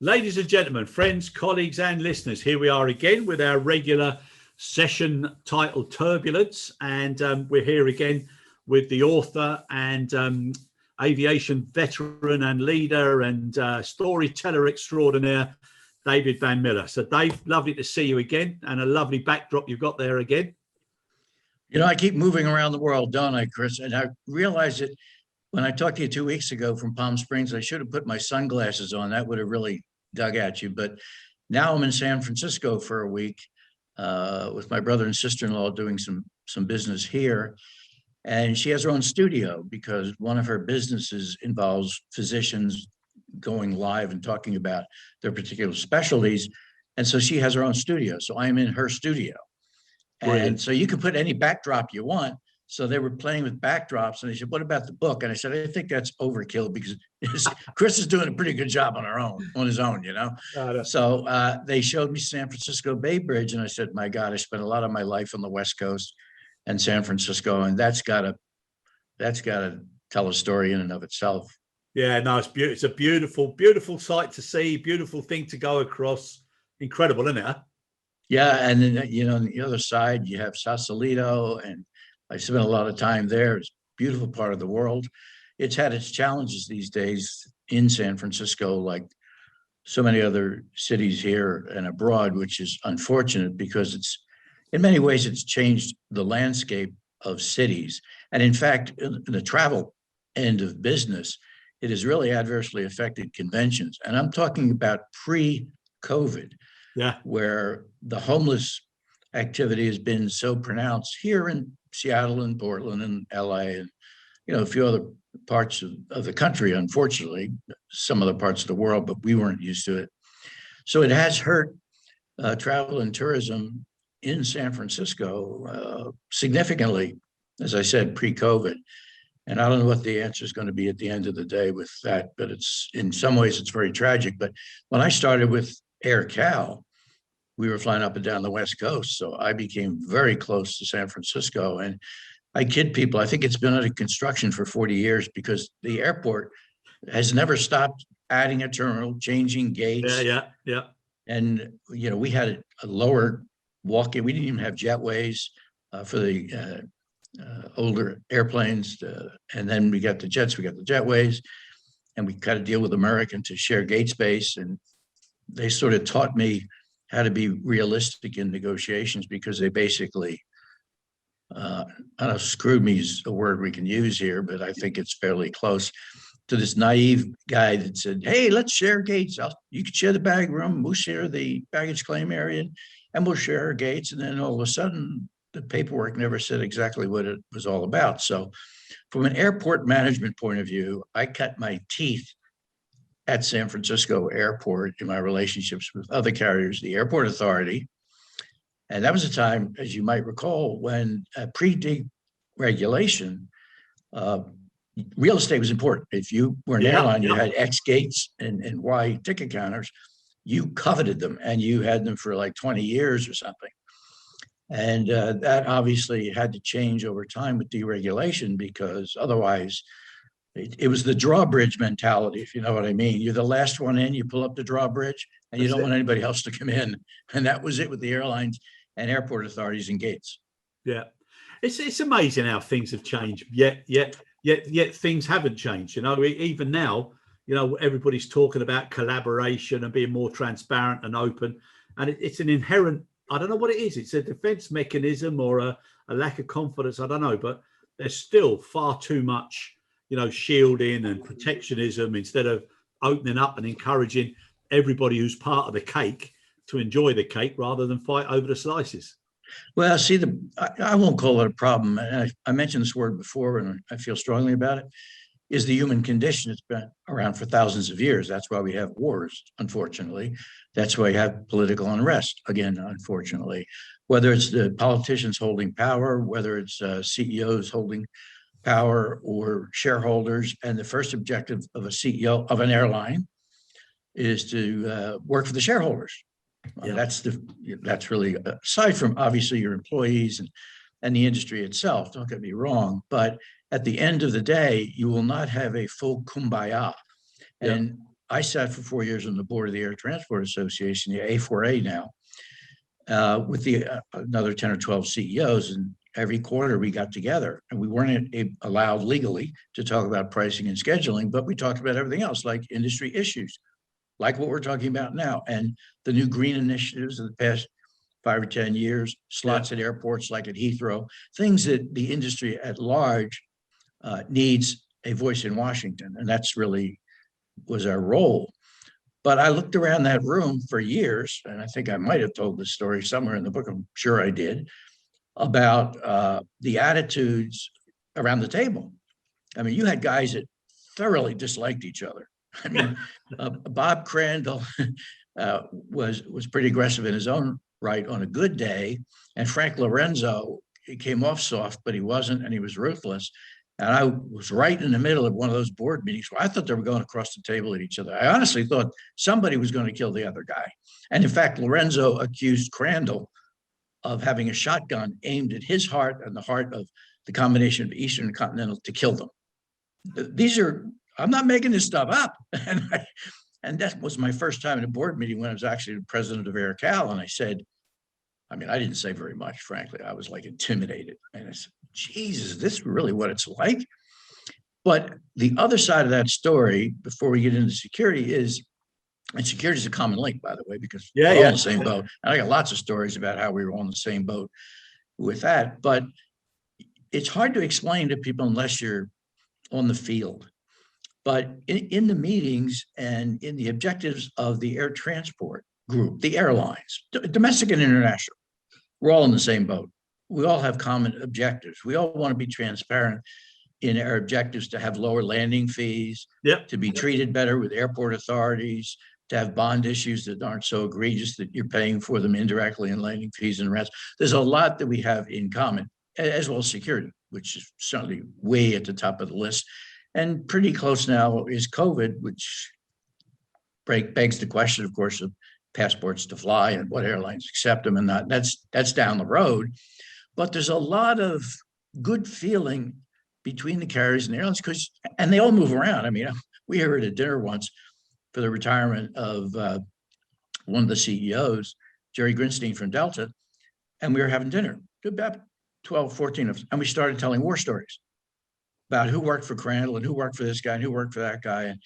Ladies and gentlemen, friends, colleagues, and listeners, here we are again with our regular session titled Turbulence. And we're here again with the author and aviation veteran and leader and storyteller extraordinaire, David Banmiller. So, Dave, lovely to see you again, and a lovely backdrop you've got there again. You know, I keep moving around the world, don't I, Chris? And I realized it when I talked to you 2 weeks ago from Palm Springs. I should have put my sunglasses on. That would have really dug at you. But now I'm in San Francisco for a week with my brother and sister-in-law doing some business here. And she has her own studio because one of her businesses involves physicians going live and talking about their particular specialties. And so she has her own studio. So I'm in her studio. Brilliant. And so you can put any backdrop you want. So they were playing with backdrops, and they said, "What about the book?" And I said, "I think that's overkill because Chris is doing a pretty good job on his own, you know." So they showed me San Francisco Bay Bridge, and I said, "My God, I spent a lot of my life on the West Coast and San Francisco, and that's got to tell a story in and of itself." Yeah, no, it's beautiful. It's a beautiful, beautiful sight to see. Beautiful thing to go across. Incredible, isn't it? Huh? Yeah, and then on the other side you have Sausalito, and I spent a lot of time there. It's a beautiful part of the world. It's had its challenges these days in San Francisco, like so many other cities here and abroad, which is unfortunate because in many ways, it's changed the landscape of cities. And in fact, in the travel end of business, it has really adversely affected conventions. And I'm talking about pre-COVID, where the homeless activity has been so pronounced here in Seattle and Portland and LA and a few other parts of the country, unfortunately, some other parts of the world, but we weren't used to it. So it has hurt travel and tourism in San Francisco significantly, as I said, pre-COVID. And I don't know what the answer is going to be at the end of the day with that, but it's in some ways it's very tragic. But when I started with Air Cal, we were flying up and down the West Coast. So I became very close to San Francisco. And I kid people, I think it's been under construction for 40 years because the airport has never stopped adding a terminal, changing gates. Yeah. And, we had a lower walk-in. We didn't even have jetways for the older airplanes. And then we got the jets, we got the jetways, and we got to deal with American to share gate space. And they sort of taught me how to be realistic in negotiations because they basically, I don't know, screwed me is a word we can use here, but I think it's fairly close to this naive guy that said, "Hey, let's share gates. You can share the bag room. We'll share the baggage claim area and we'll share our gates." And then all of a sudden, the paperwork never said exactly what it was all about. So from an airport management point of view, I cut my teeth at San Francisco Airport in my relationships with other carriers, the airport authority. And that was a time, as you might recall, when pre-deregulation, real estate was important. If you were an airline, you had X gates and Y ticket counters, you coveted them and you had them for like 20 years or something. And that obviously had to change over time with deregulation because otherwise it was the drawbridge mentality, if you know what I mean. You're the last one in, you pull up the drawbridge and you don't want anybody else to come in. And that was it with the airlines and airport authorities and gates. Yeah. It's amazing how things have changed, yet things haven't changed. Even now, everybody's talking about collaboration and being more transparent and open. And it's an inherent, I don't know what it is. It's a defense mechanism or a lack of confidence. I don't know, but there's still far too much, shielding and protectionism instead of opening up and encouraging everybody who's part of the cake to enjoy the cake rather than fight over the slices. Well, see, I won't call it a problem. I mentioned this word before, and I feel strongly about it, is the human condition. It's been around for thousands of years. That's why we have wars, unfortunately. That's why you have political unrest, again, unfortunately. Whether it's the politicians holding power, whether it's CEOs holding power or shareholders. And the first objective of a CEO of an airline is to work for the shareholders. That's really, aside from obviously your employees and the industry itself, don't get me wrong, but at the end of the day, you will not have a full kumbaya. And I sat for 4 years on the board of the Air Transport Association, the A4A now, with another 10 or 12 CEOs. And every quarter we got together, and we weren't allowed legally to talk about pricing and scheduling, but we talked about everything else, like industry issues, like what we're talking about now, and the new green initiatives of the past 5 or 10 years, slots at airports like at Heathrow, things that the industry at large needs a voice in Washington. And that's really was our role. But I looked around that room for years, and I think I might have told this story somewhere in the book, I'm sure I did, about the attitudes around the table. I mean, you had guys that thoroughly disliked each other. I mean, Bob Crandall was pretty aggressive in his own right on a good day, and Frank Lorenzo, he came off soft, but he wasn't, and he was ruthless. And I was right in the middle of one of those board meetings where I thought they were going across the table at each other. I honestly thought somebody was going to kill the other guy. And in fact, Lorenzo accused Crandall of having a shotgun aimed at his heart and the heart of the combination of Eastern and Continental to kill them. These are, I'm not making this stuff up. And that was my first time in a board meeting when I was actually the president of AirCal. And I said, I mean, I didn't say very much, frankly. I was like intimidated. And I said, Jesus, is this really what it's like? But the other side of that story, before we get into security, is, and security is a common link, by the way, because we're all in the same boat. And I got lots of stories about how we were all in the same boat with that. But it's hard to explain to people unless you're on the field. But in the meetings and in the objectives of the air transport group, the airlines, domestic and international, we're all in the same boat. We all have common objectives. We all want to be transparent in our objectives to have lower landing fees, to be treated better with airport authorities, to have bond issues that aren't so egregious that you're paying for them indirectly in landing fees and rents. There's a lot that we have in common, as well as security, which is certainly way at the top of the list. And pretty close now is COVID, which begs the question, of course, of passports to fly and what airlines accept them and not. That's down the road. But there's a lot of good feeling between the carriers and the airlines, and they all move around. I mean, we were at a dinner once for the retirement of one of the CEOs, Jerry Grinstein from Delta, and we were having dinner, about 12, 14 of us, and we started telling war stories about who worked for Crandall and who worked for this guy and who worked for that guy. And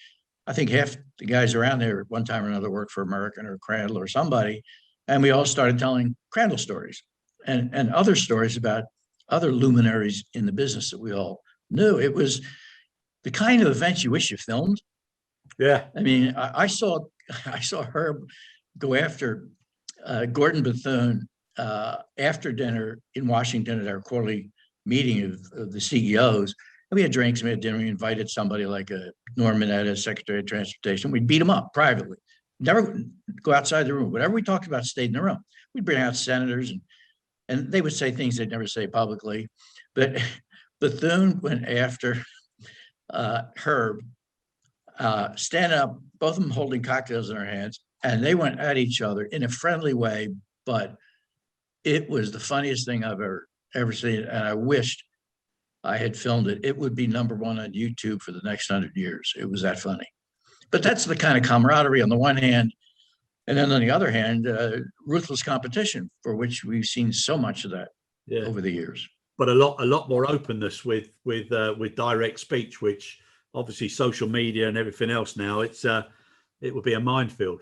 I think half the guys around there at one time or another worked for American or Crandall or somebody. And we all started telling Crandall stories and other stories about other luminaries in the business that we all knew. It was the kind of events you wish you filmed. Yeah. I mean, I saw Herb go after Gordon Bethune after dinner in Washington at our quarterly meeting of the CEOs. And we had drinks, we had dinner, we invited somebody like Norm Mineta, Secretary of Transportation. We'd beat him up privately. Never go outside the room. Whatever we talked about stayed in the room. We'd bring out senators and they would say things they'd never say publicly. But Bethune went after Herb, standing up, both of them holding cocktails in their hands, and they went at each other in a friendly way, but it was the funniest thing I've ever seen. And I wished I had filmed it. It would be #1 on YouTube for the next 100 years. It was that funny. But that's the kind of camaraderie on the one hand. And then on the other hand, ruthless competition, for which we've seen so much of that over the years. But a lot more openness with direct speech, which obviously social media and everything else now, it would be a minefield.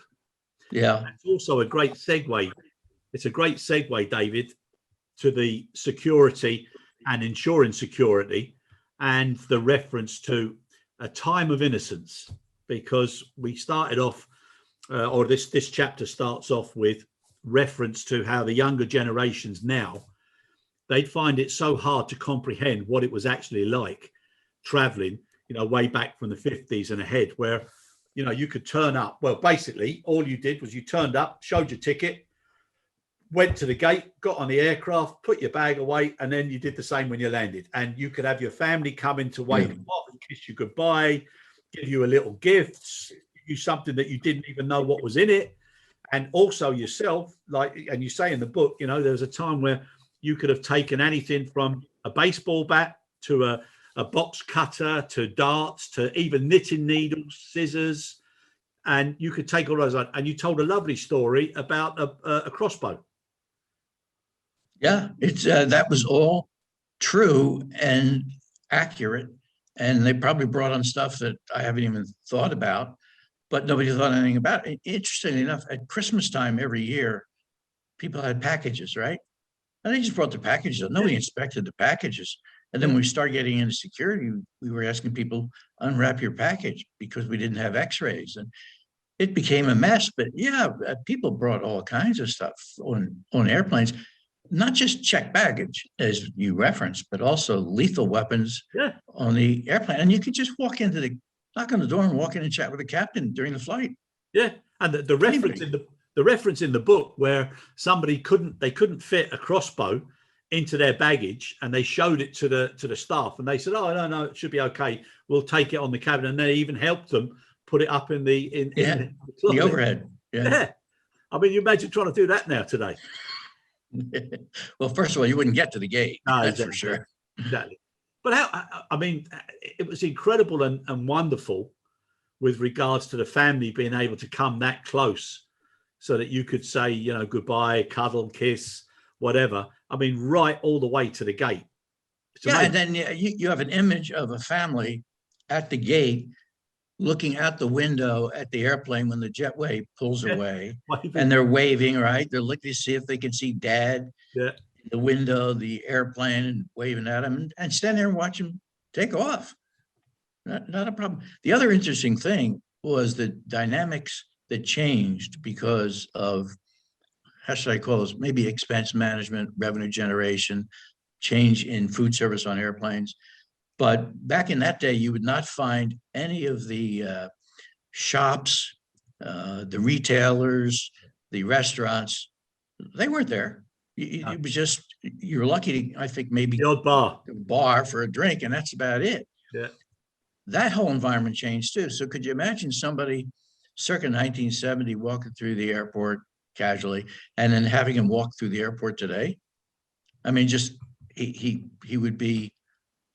Yeah. It's also a great segue. It's a great segue, David, to the security and ensuring security and the reference to a time of innocence, because we started off, or this chapter starts off with reference to how the younger generations now, they find it so hard to comprehend what it was actually like traveling, way back from the 50s and ahead, where, you could turn up. Well, basically all you did was you turned up, showed your ticket, went to the gate, got on the aircraft, put your bag away, and then you did the same when you landed. And you could have your family come in to wave you off and kiss you goodbye, give you a little gifts, give you something that you didn't even know what was in it. And also yourself, and you say in the book, there was a time where you could have taken anything from a baseball bat to a box cutter to darts to even knitting needles, scissors, and you could take all those on. And you told a lovely story about a crossbow. Yeah, it's that was all true and accurate. And they probably brought on stuff that I haven't even thought about, but nobody thought anything about it. Interestingly enough, at Christmas time every year, people had packages, right? And they just brought the packages. Nobody inspected the packages. And then when we started getting into security, we were asking people, unwrap your package, because we didn't have x-rays. And it became a mess. But yeah, people brought all kinds of stuff on airplanes, not just checked baggage, as you referenced, but also lethal weapons on the airplane. And you could just walk into knock on the door and walk in and chat with the captain during the flight. Yeah. And the reference in the book where somebody couldn't fit a crossbow into their baggage, and they showed it to the staff, and they said, "Oh, no, it should be okay. We'll take it on the cabin." And they even helped them put it up in the overhead. Yeah. I mean, you imagine trying to do that now today. Well, first of all, you wouldn't get to the gate. No, that's exactly, for sure. Exactly. But I mean, it was incredible and wonderful with regards to the family being able to come that close so that you could say, goodbye, cuddle, kiss, whatever. I mean, right all the way to the gate. And then you have an image of a family at the gate looking out the window at the airplane when the jetway pulls away, and they're waving, right? They're looking to see if they can see dad in the window, the airplane, and waving at him, and stand there and watch him take off. Not a problem. The other interesting thing was the dynamics that changed because of, how should I call this? Maybe expense management, revenue generation, change in food service on airplanes. But back in that day, you would not find any of the shops, the retailers, the restaurants. They weren't there. It was just, you're lucky to, I think, maybe the odd bar for a drink, and that's about it. Yeah. That whole environment changed too. So could you imagine somebody circa 1970 walking through the airport casually, and then having him walk through the airport today? I mean, just he would be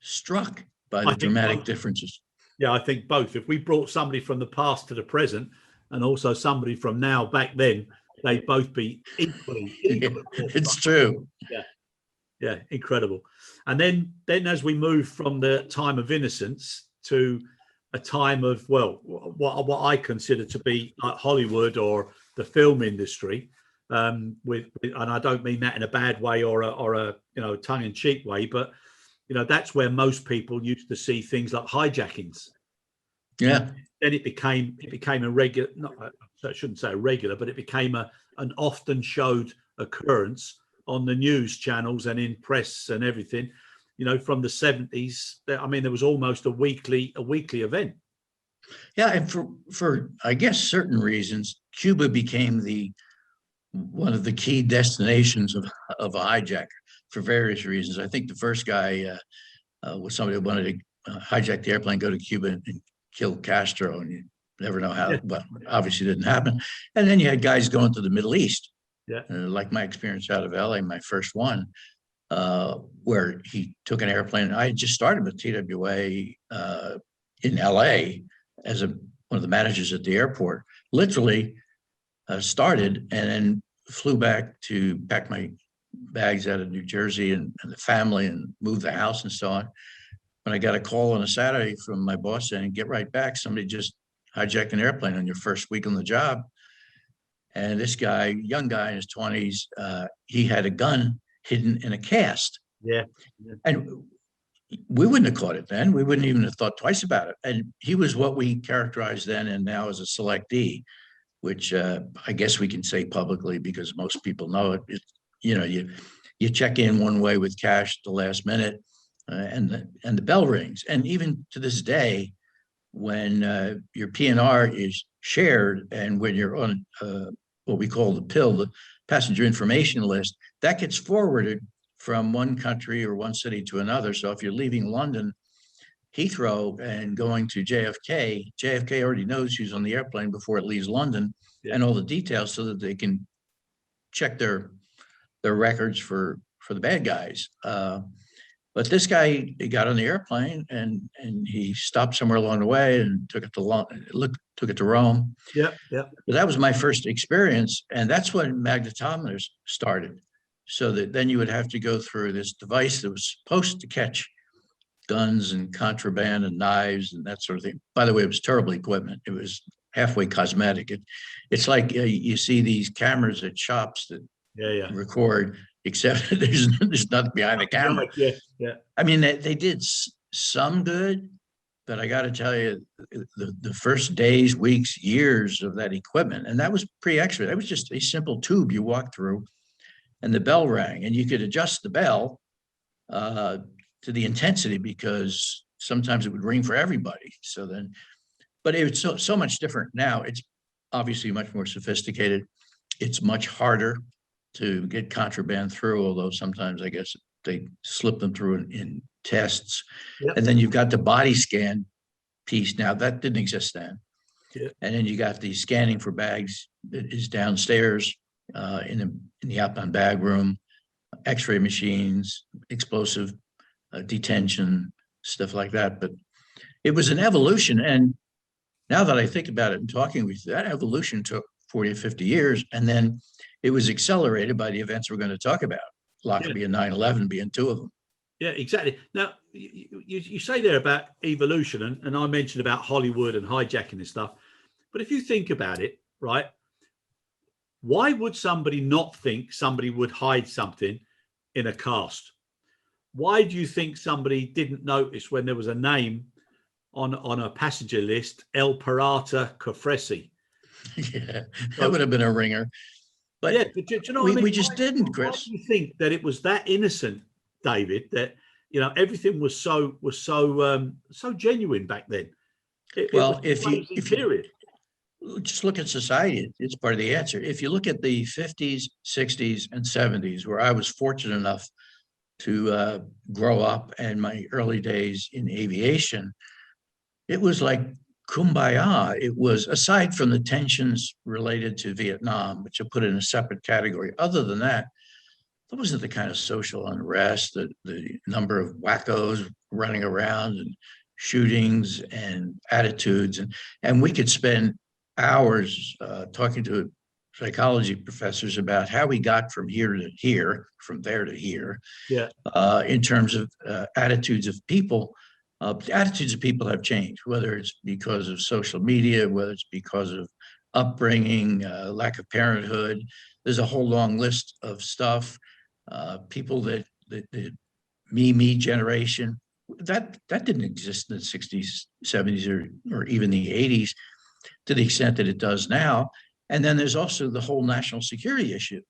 struck by the dramatic differences. Yeah, I think both. If we brought somebody from the past to the present, and also somebody from now back then, they'd both be equally it's true. Yeah, incredible. And then as we move from the time of innocence to a time of, well, what I consider to be like Hollywood or the film industry, and I don't mean that in a bad way or a tongue-in-cheek way, but that's where most people used to see things like hijackings. Yeah. Then it became a regular, I shouldn't say a regular, but it became an often showed occurrence on the news channels and in press and everything. From the 70s, I mean, there was almost a weekly event. Yeah, and for I guess certain reasons, Cuba became one of the key destinations of a hijacker for various reasons. I think the first guy was somebody who wanted to hijack the airplane, go to Cuba and kill Castro, and you never know how, but obviously didn't happen. And then you had guys going to the Middle East, like my experience out of LA, my first one, where he took an airplane. I had just started with TWA in LA as one of the managers at the airport, literally started and then flew back to pack my bags out of New Jersey and the family and move the house and so on. When I got a call on a Saturday from my boss saying, get right back, somebody just hijacked an airplane on your first week on the job. And this guy, young guy in his 20s, he had a gun hidden in a cast. Yeah. And we wouldn't have caught it then. We wouldn't even have thought twice about it. And he was what we characterized then and now as a selectee, which I guess we can say publicly because most people know it. You check in one way with cash at the last minute, and the bell rings. And even to this day, when your PNR is shared and when you're on what we call the PIL, the passenger information list, that gets forwarded from one country or one city to another. So if you're leaving London, Heathrow, and going to JFK already knows who's on the airplane before it leaves London, and all the details so that they can check their records for the bad guys. But this guy, he got on the airplane and he stopped somewhere along the way and took it to Rome. Yeah, yeah. But that was my first experience, and that's when magnetometers started. So that then you would have to go through this device that was supposed to catch guns and contraband and knives and that sort of thing. By the way, it was terrible equipment. It was halfway cosmetic. It's like you see these cameras at shops that record, except there's nothing behind the camera. Yeah, yeah. I mean, they did some good, but I got to tell you, the first days, weeks, years of that equipment, and that was pre-X-ray. That was just a simple tube you walk through, and the bell rang, and you could adjust the bell to the intensity because sometimes it would ring for everybody. So then, but it's so much different now. It's obviously much more sophisticated. It's much harder to get contraband through, although sometimes I guess they slip them through in tests. Yep. And then you've got the body scan piece now. That didn't exist then. Yep. And then you got the scanning for bags that is downstairs in the outbound bag room, X-ray machines, explosive detention, stuff like that. But it was an evolution. And now that I think about it and talking with you, that evolution took 40 or 50 years. And then it was accelerated by the events we're going to talk about, Lockerbie and 9/11 being two of them. Yeah, exactly. Now, you say there about evolution, and I mentioned about Hollywood and hijacking and stuff. But if you think about it, right, why would somebody not think somebody would hide something in a cast? Why do you think somebody didn't notice when there was a name on a passenger list, El Pirata Cofresi? Yeah, that would have been a ringer. But yeah, but do you know what I mean? We just didn't, Chris. Why do you think that it was that innocent, David, that everything was so genuine back then? If you just look at society, it's part of the answer. If you look at the 50s, 60s, and 70s, where I was fortunate enough to grow up, and my early days in aviation, it was like kumbaya. It was, aside from the tensions related to Vietnam, which I put in a separate category. Other than that, there wasn't the kind of social unrest, the number of wackos running around and shootings and attitudes. And we could spend hours talking to psychology professors about how we got from here to here, from there to here, in terms of attitudes of people. The attitudes of people have changed, whether it's because of social media, whether it's because of upbringing, lack of parenthood. There's a whole long list of stuff. People that the me generation, that didn't exist in the 60s, 70s, or even the 80s to the extent that it does now. And then there's also the whole national security issue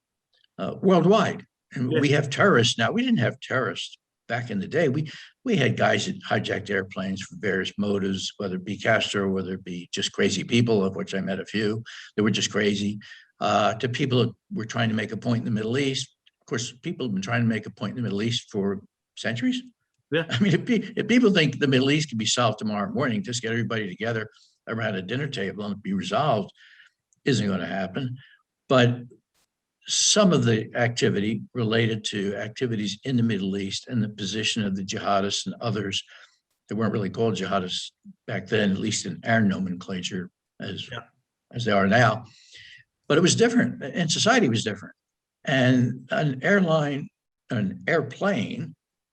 worldwide. And we have terrorists now. We didn't have terrorists back in the day. We had guys that hijacked airplanes for various motives, whether it be Castro, whether it be just crazy people, of which I met a few that were just crazy, to people that were trying to make a point in the Middle East. Of course, people have been trying to make a point in the Middle East for centuries. Yeah. I mean, if people think the Middle East can be solved tomorrow morning, just get everybody together around a dinner table and be resolved, isn't going to happen. But some of the activity related to activities in the Middle East and the position of the jihadists and others that weren't really called jihadists back then, at least in our nomenclature as they are now. But it was different, and society was different. And an airplane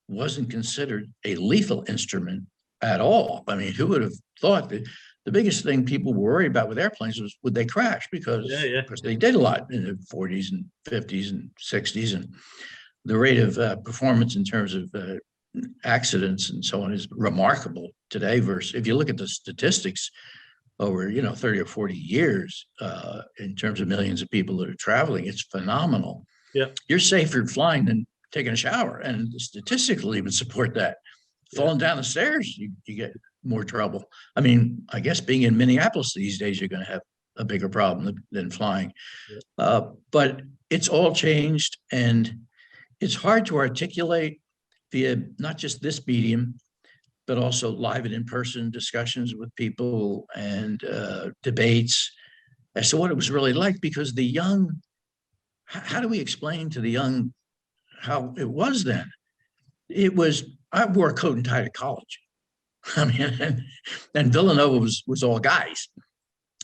wasn't considered a lethal instrument at all. I mean, who would have thought that? The biggest thing people were worried about with airplanes was, would they crash? Because they did a lot in the 40s and 50s and 60s. And the rate of performance in terms of accidents and so on is remarkable today versus, if you look at the statistics over, 30 or 40 years in terms of millions of people that are traveling, it's phenomenal. Yeah. You're safer flying than taking a shower. And the statistics will even support that. Falling down the stairs, you get more trouble. I mean, I guess being in Minneapolis these days, you're going to have a bigger problem than flying. But it's all changed, and it's hard to articulate via not just this medium, but also live and in-person discussions with people and debates as to what it was really like, because the young, how do we explain to the young how it was then? It was I wore a coat and tie to college. I mean, and Villanova was all guys.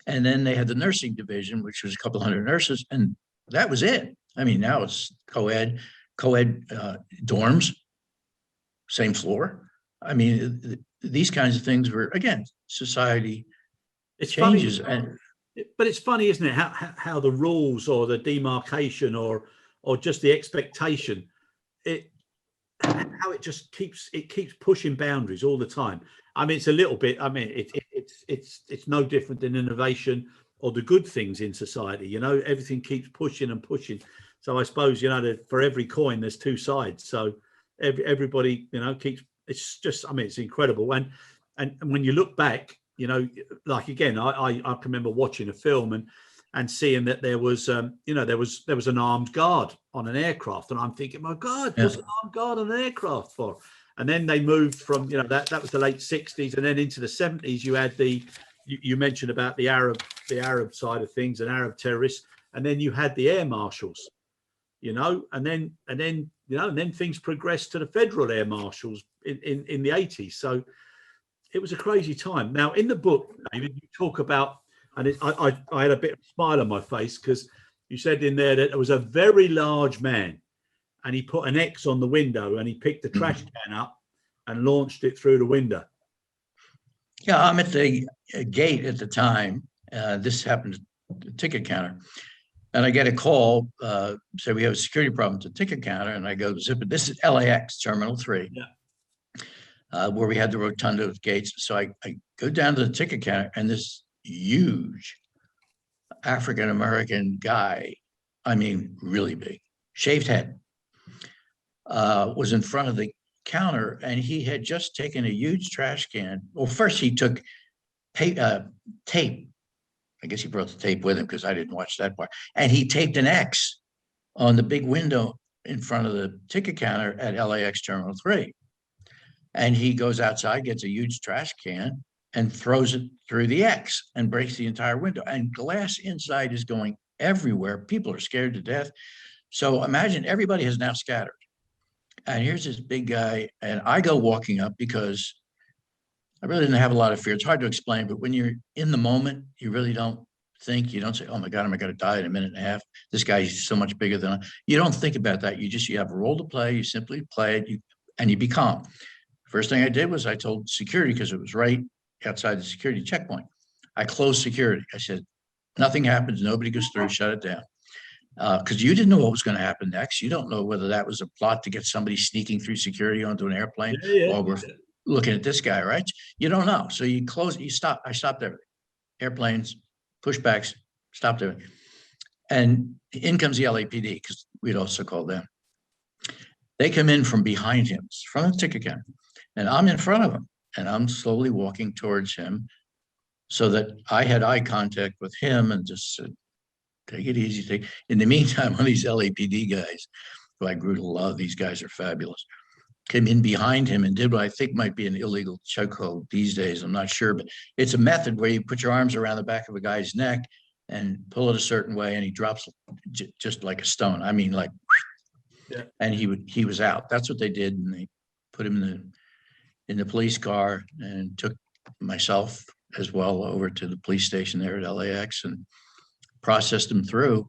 And then they had the nursing division, which was a couple hundred nurses, and that was it. I mean, now it's co-ed dorms, same floor. I mean, these kinds of things were, again, society changes. But it's funny, isn't it, how the rules or the demarcation or just the expectation, how it just keeps pushing boundaries all the time. I mean, it's a little bit. I mean, it's no different than innovation or the good things in society. You know, everything keeps pushing and pushing. So I suppose, you know, that for every coin there's two sides. So everybody, you know, keeps. It's just. I mean, it's incredible. And when you look back, you know, like again, I can remember watching a film and seeing that there was, you know, there was an armed guard on an aircraft, and I'm thinking, my God, what's an armed guard on an aircraft for? And then they moved from, you know, that was the late 60s, and then into the 70s, you had you mentioned about the Arab side of things and Arab terrorists, and then you had the air marshals, you know, and then you know, and then things progressed to the federal air marshals in the 80s. So it was a crazy time. Now, in the book, David, you talk about, and I had a bit of a smile on my face because you said in there that it was a very large man, and he put an X on the window and he picked the trash can up and launched it through the window. Yeah, I'm at the gate at the time. This happened at the ticket counter. And I get a call, say we have a security problem at the ticket counter. And I go, zip it. This is LAX Terminal 3, where we had the rotunda with gates. So I go down to the ticket counter, and this huge African-American guy, I mean, really big, shaved head, was in front of the counter, and he had just taken a huge trash can. Well, first he took tape. I guess he brought the tape with him because I didn't watch that part. And he taped an X on the big window in front of the ticket counter at LAX Terminal 3. And he goes outside, gets a huge trash can, and throws it through the X and breaks the entire window. And glass inside is going everywhere. People are scared to death. So imagine everybody has now scattered. And here's this big guy, and I go walking up because I really didn't have a lot of fear. It's hard to explain, but when you're in the moment, you really don't think. You don't say, oh my God, am I going to die in a minute and a half? This guy's so much bigger than I. You don't think about that. You have a role to play. You simply play it, and you be calm. First thing I did was I told security, because it was right outside the security checkpoint. I closed security. I said, nothing happens. Nobody goes through. Shut it down. Because you didn't know what was going to happen next. You don't know whether that was a plot to get somebody sneaking through security onto an airplane, or we're looking at this guy, right? You don't know. So you close, you stop. I stopped everything. Airplanes, pushbacks, stopped everything. And in comes the LAPD, because we'd also call them. They come in from behind him, from the ticket counter, and I'm in front of him, and I'm slowly walking towards him so that I had eye contact with him and just said, take it easy. In the meantime, one of these LAPD guys, who I grew to love, these guys are fabulous, came in behind him and did what I think might be an illegal chokehold these days. I'm not sure, but it's a method where you put your arms around the back of a guy's neck and pull it a certain way, and he drops just like a stone. I mean, like, and he was out. That's what they did, and they put him in the police car and took myself as well over to the police station there at LAX and processed him through.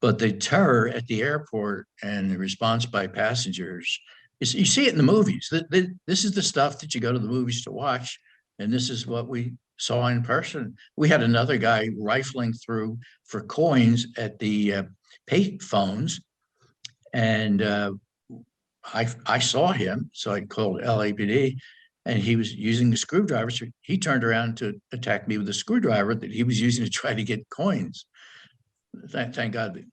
But the terror at the airport and the response by passengers, you see it in the movies. This is the stuff that you go to the movies to watch, and this is what we saw in person. We had another guy rifling through for coins at the pay phones, and I saw him, so I called LAPD, and he was using the screwdriver. So he turned around to attack me with a screwdriver that he was using to try to get coins. Thank God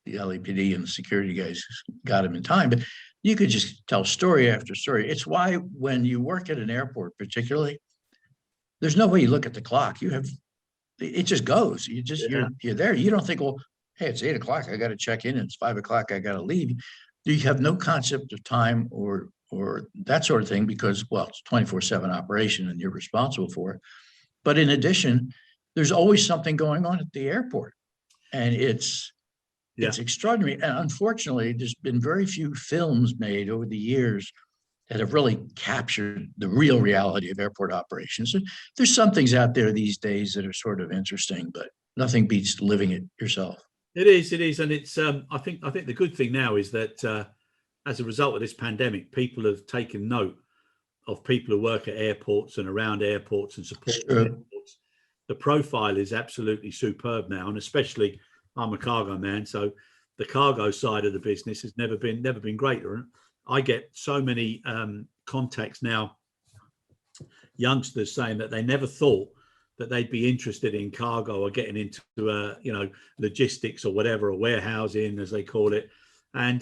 the LAPD and the security guys got him in time. But you could just tell story after story. It's why when you work at an airport, particularly, there's no way you look at the clock. It just goes. You're there. You don't think, well, hey, it's 8 o'clock. I got to check in. It's 5 o'clock. I got to leave. You have no concept of time or that sort of thing because, well, it's 24/7 operation and you're responsible for it. But in addition, there's always something going on at the airport, and it's extraordinary. And unfortunately, there's been very few films made over the years that have really captured the real reality of airport operations. There's some things out there these days that are sort of interesting, but nothing beats living it yourself. It is, and it's. I think the good thing now is that as a result of this pandemic, people have taken note of people who work at airports and around airports and support airports. The profile is absolutely superb now, and especially I'm a cargo man, so the cargo side of the business has never been greater. I get so many contacts now, youngsters saying that they never thought that they'd be interested in cargo or getting into logistics or whatever, or warehousing as they call it, and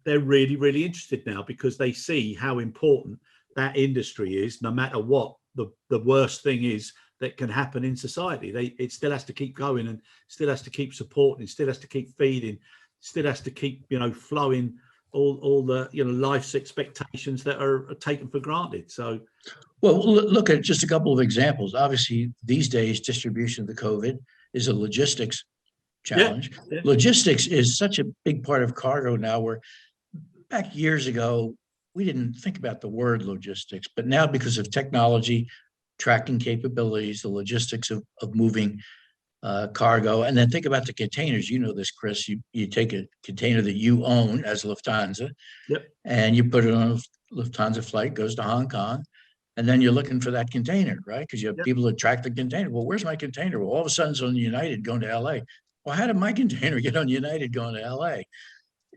they're really interested now because they see how important that industry is. No matter what the worst thing is that can happen in society, it still has to keep going, and still has to keep supporting, still has to keep feeding, still has to keep flowing all the life's expectations that are taken for granted. So, well, look at just a couple of examples. Obviously, these days, distribution of the COVID is a logistics challenge. Yeah. Logistics is such a big part of cargo now, where back years ago, we didn't think about the word logistics, but now because of technology, tracking capabilities, the logistics of moving cargo, and then think about the containers. You know this, Chris. You take a container that you own as Lufthansa, yep, and you put it on a Lufthansa flight, goes to Hong Kong, and then you're looking for that container, right? Because you have people that track the container. Well, where's my container? Well, all of a sudden it's on United going to LA. Well, how did my container get on United going to LA?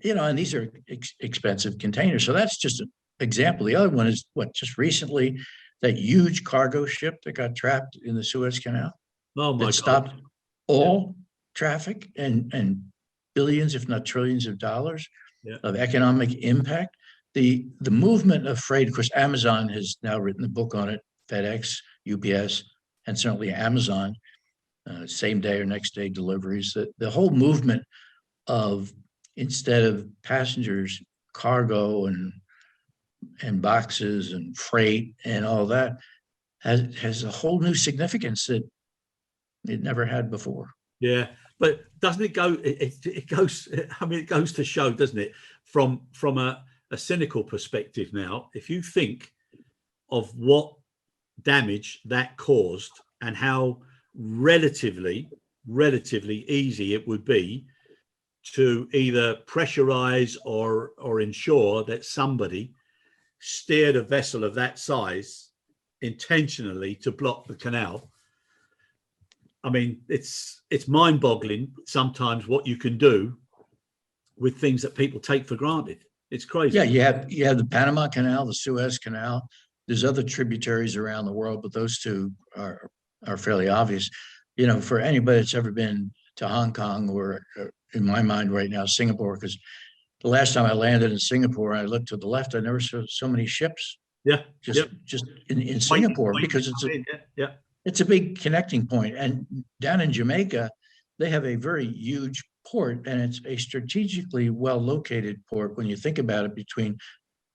And these are expensive containers. So that's just an example. The other one is just recently, that huge cargo ship that got trapped in the Suez Canal. Oh my God. Stopped all traffic and billions, if not trillions of dollars of economic impact. The movement of freight, of course, Amazon has now written a book on it, FedEx, UPS, and certainly Amazon, same day or next day deliveries. The whole movement of, instead of passengers, cargo and boxes and freight and all that has a whole new significance that it never had before. Yeah, but doesn't it go? It goes. I mean, it goes to show, doesn't it? From a cynical perspective now, if you think of what damage that caused and how relatively easy it would be to either pressurize or ensure that somebody steered a vessel of that size intentionally to block the canal. I mean, it's mind-boggling sometimes what you can do with things that people take for granted. It's crazy. Yeah, you have the Panama Canal, the Suez Canal. There's other tributaries around the world, but those two are fairly obvious. For anybody that's ever been to Hong Kong, or in my mind right now, Singapore, because the last time I landed in Singapore, I looked to the left, I never saw so many ships. Yeah, just in Singapore, because it's a big connecting point. And down in Jamaica, they have a very huge port, and it's a strategically well located port when you think about it, between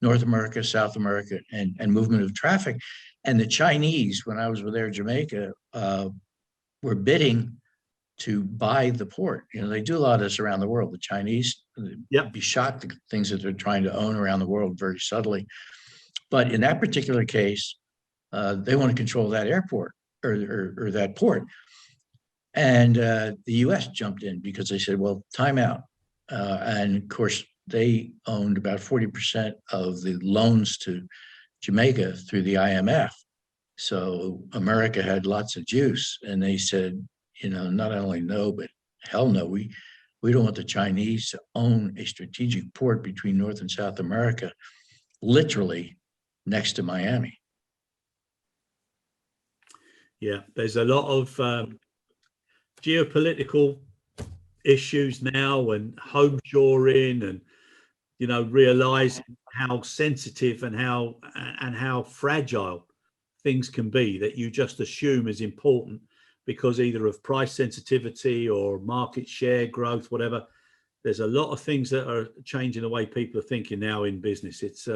North America, South America, and movement of traffic. And the Chinese, when I was with Air Jamaica, were bidding to buy the port. They do a lot of this around the world. The Chinese, be shocked at the things that they're trying to own around the world very subtly. But in that particular case, they want to control that airport or that port. And the US jumped in because they said, well, time out. And of course, they owned about 40% of the loans to Jamaica through the IMF. So America had lots of juice. And they said, not only no, but hell no, we don't want the Chinese to own a strategic port between North and South America, literally next to Miami. Yeah, there's a lot of geopolitical issues now, and home shoring, and realizing how sensitive and how fragile things can be, that you just assume is important because either of price sensitivity or market share growth, whatever. There's a lot of things that are changing the way people are thinking now in business. It's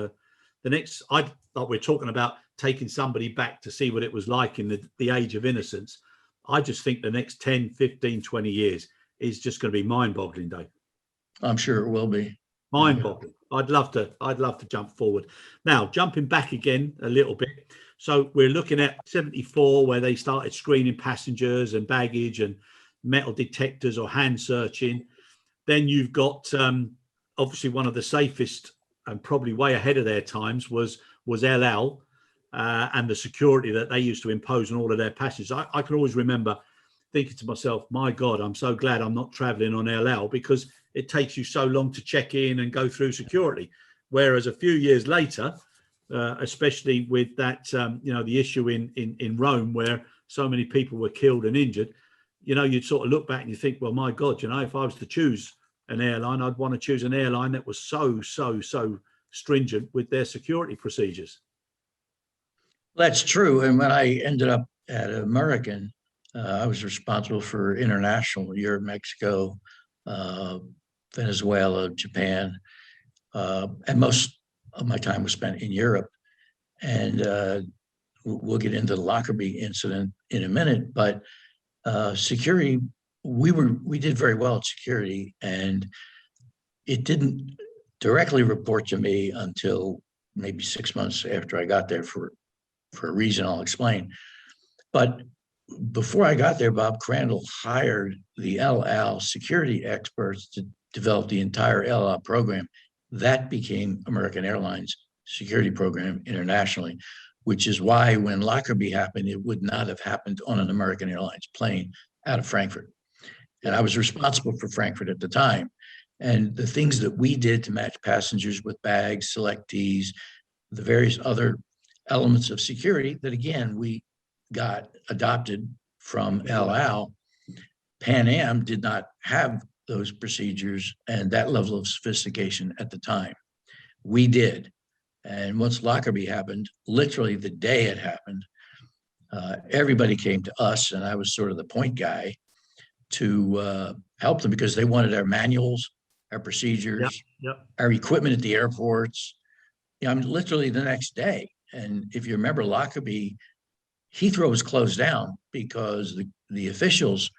we're talking about taking somebody back to see what it was like in the age of innocence. I just think the next 10, 15, 20 years is just going to be mind-boggling, Dave. I'm sure it will be. Mind-boggling. I'd love to jump forward. Now, jumping back again a little bit. So we're looking at 74, where they started screening passengers and baggage and metal detectors or hand searching. Then you've got obviously one of the safest and probably way ahead of their times was LL and the security that they used to impose on all of their passengers. I can always remember thinking to myself, my God, I'm so glad I'm not traveling on LL, because it takes you so long to check in and go through security. Whereas a few years later, especially with that, the issue in Rome, where so many people were killed and injured, you'd sort of look back and you think, well, my God, if I was to choose an airline, I'd want to choose an airline that was so stringent with their security procedures. That's true. And when I ended up at American, I was responsible for international, Europe, Mexico, Venezuela, Japan, and most of my time was spent in Europe. And we'll get into the Lockerbie incident in a minute, but security, we did very well at security, and it didn't directly report to me until maybe 6 months after I got there for a reason I'll explain. But before I got there, Bob Crandall hired the LL security experts to develop the entire LL program. That became American Airlines security program internationally, which is why when Lockerbie happened, it would not have happened on an American Airlines plane out of Frankfurt. And I was responsible for Frankfurt at the time. And the things that we did to match passengers with bags, selectees, the various other elements of security that, again, we got adopted from LL. Pan Am did not have those procedures and that level of sophistication at the time. We did. And once Lockerbie happened, literally the day it happened, everybody came to us, and I was sort of the point guy to help them, because they wanted our manuals, our procedures, our equipment at the airports. Literally the next day. And if you remember Lockerbie, Heathrow was closed down because the officials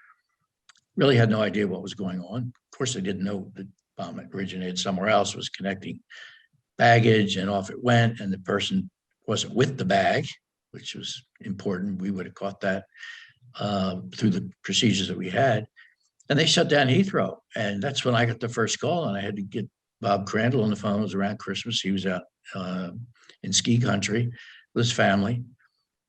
really had no idea what was going on. Of course, they didn't know the bomb originated somewhere else, was connecting baggage, and off it went, and the person wasn't with the bag, which was important. We would have caught that through the procedures that we had. And they shut down Heathrow. And that's when I got the first call, and I had to get Bob Crandall on the phone. It was around Christmas. He was out in ski country with his family,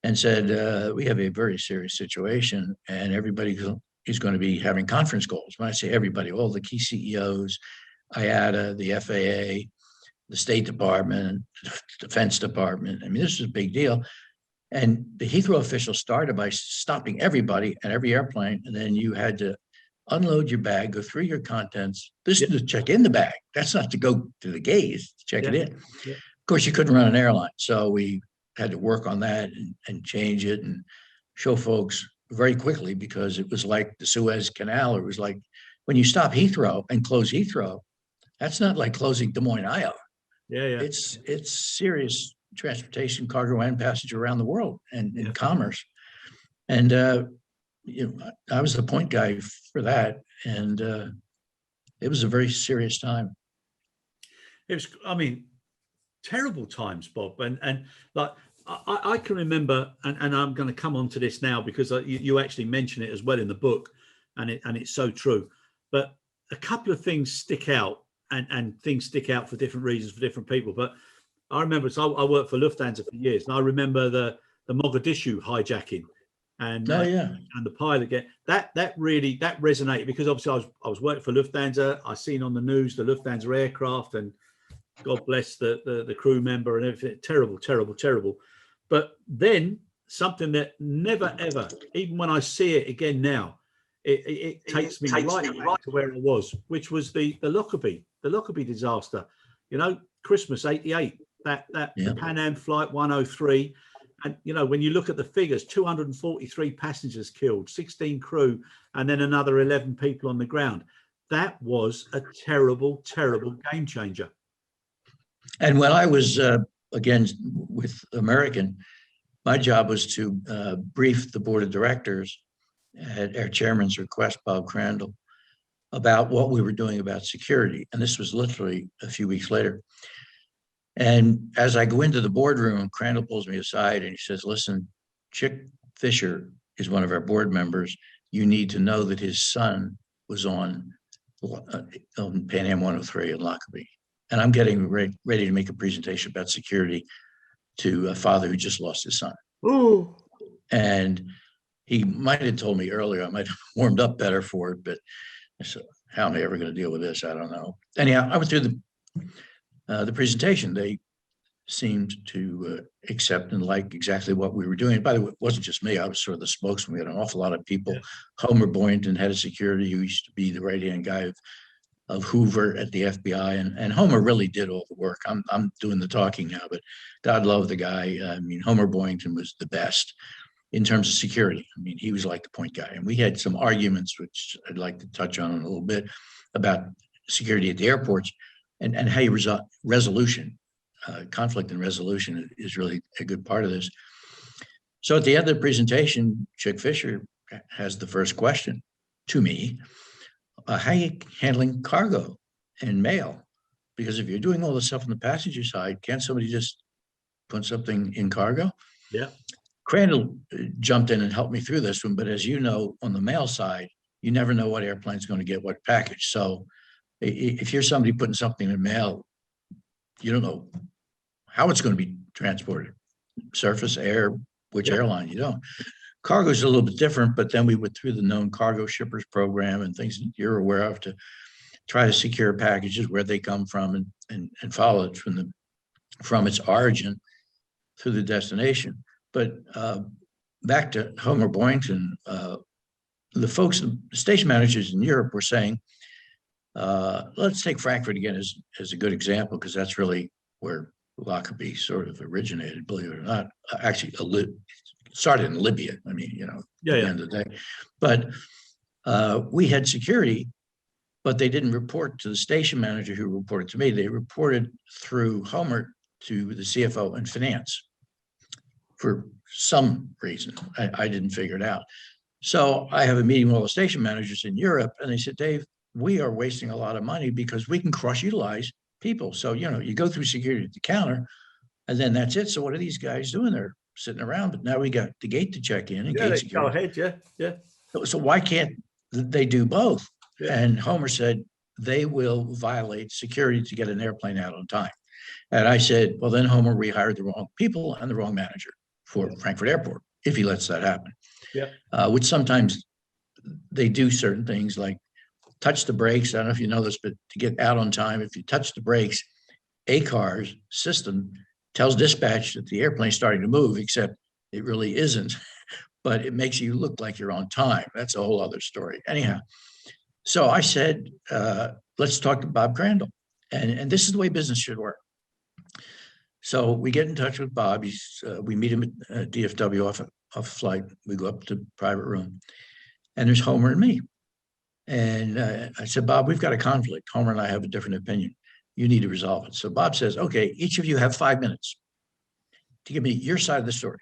and said, we have a very serious situation, and everybody is going to be having conference calls. When I say everybody, all the key CEOs, IATA, the FAA, the State Department, Defense Department. I mean, this is a big deal. And the Heathrow officials started by stopping everybody at every airplane, and then you had to unload your bag, go through your contents. This is to check in the bag. That's not to go to the gate, it's to check it in. Of course, you couldn't run an airline. So we had to work on that and change it and show folks very quickly, because it was like the Suez Canal. It was like when you stop Heathrow and close Heathrow, that's not like closing Des Moines, Iowa. It's serious transportation, cargo and passenger around the world, and in commerce. And I was the point guy for that, and it was a very serious time. It was, terrible times, Bob, and like I can remember, and I'm going to come on to this now, because you actually mention it as well in the book, and it's so true. But a couple of things stick out, and things stick out for different reasons for different people. But I remember, so I worked for Lufthansa for years, and I remember the Mogadishu hijacking, and and the pilot that resonated, because obviously I was working for Lufthansa. I seen on the news the Lufthansa aircraft, and God bless the crew member and everything. Terrible. But then something that never ever, even when I see it again now, it takes me right back to where I was, which was the Lockerbie disaster. Christmas '88, the Pan Am flight 103. And, when you look at the figures, 243 passengers killed, 16 crew, and then another 11 people on the ground. That was a terrible game changer. And when I was, again, with American, my job was to brief the board of directors at our chairman's request, Bob Crandall, about what we were doing about security. And this was literally a few weeks later. And as I go into the boardroom, Crandall pulls me aside and he says, listen, Chick Fisher is one of our board members. You need to know that his son was on Pan Am 103 in Lockerbie. And I'm getting ready to make a presentation about security to a father who just lost his son. Ooh. And he might have told me earlier, I might have warmed up better for it, but I said, how am I ever going to deal with this? I don't know. Anyhow, I went through the presentation. They seemed to accept and like exactly what we were doing. By the way, it wasn't just me. I was sort of the spokesman. We had an awful lot of people. Yeah. Homer Boynton, head of security, who used to be the right-hand guy of Hoover at the FBI. And Homer really did all the work. I'm doing the talking now, but God love the guy. I mean, Homer Boynton was the best in terms of security. I mean, he was like the point guy. And we had some arguments, which I'd like to touch on in a little bit, about security at the airports and how you resolve resolution. Conflict and resolution is really a good part of this. So at the end of the presentation, Chick Fisher has the first question to me. How are you handling cargo and mail? Because if you're doing all the stuff on the passenger side, can't somebody just put something in cargo? Yeah. Crandall jumped in and helped me through this one. But as you know, on the mail side, you never know what airplane's going to get what package. So if you're somebody putting something in mail, you don't know how it's going to be transported. Surface, air, which airline, you don't. Cargo is a little bit different, but then we went through the known cargo shippers program and things that you're aware of to try to secure packages, where they come from, and follow it from its origin through the destination. But back to Homer Boynton, the folks, the station managers in Europe were saying, let's take Frankfurt again as a good example, because that's really where Lockerbie sort of originated, believe it or not. Actually, started in Libya. I mean, at the end of the day. But we had security, but they didn't report to the station manager who reported to me. They reported through Homer to the CFO and finance for some reason. I didn't figure it out. So I have a meeting with all the station managers in Europe, and they said, Dave, we are wasting a lot of money because we can cross-utilize people. So, you go through security at the counter, and then that's it. So what are these guys doing? They're sitting around, but now we got the gate to check in and gate security. Go ahead, yeah. So why can't they do both? Yeah. And Homer said, they will violate security to get an airplane out on time. And I said, well, then Homer, we hired the wrong people and the wrong manager for Frankfurt Airport, if he lets that happen. Yeah. Which sometimes they do certain things like touch the brakes. I don't know if you know this, but to get out on time, if you touch the brakes, ACAR's system tells dispatch that the airplane's starting to move, except it really isn't, but it makes you look like you're on time. That's a whole other story. Anyhow, so I said, let's talk to Bob Crandall. And this is the way business should work. So we get in touch with Bob. We meet him at DFW off a flight. We go up to private room, and there's Homer and me. And I said, Bob, we've got a conflict. Homer and I have a different opinion. You need to resolve it. So Bob says, okay, each of you have 5 minutes to give me your side of the story.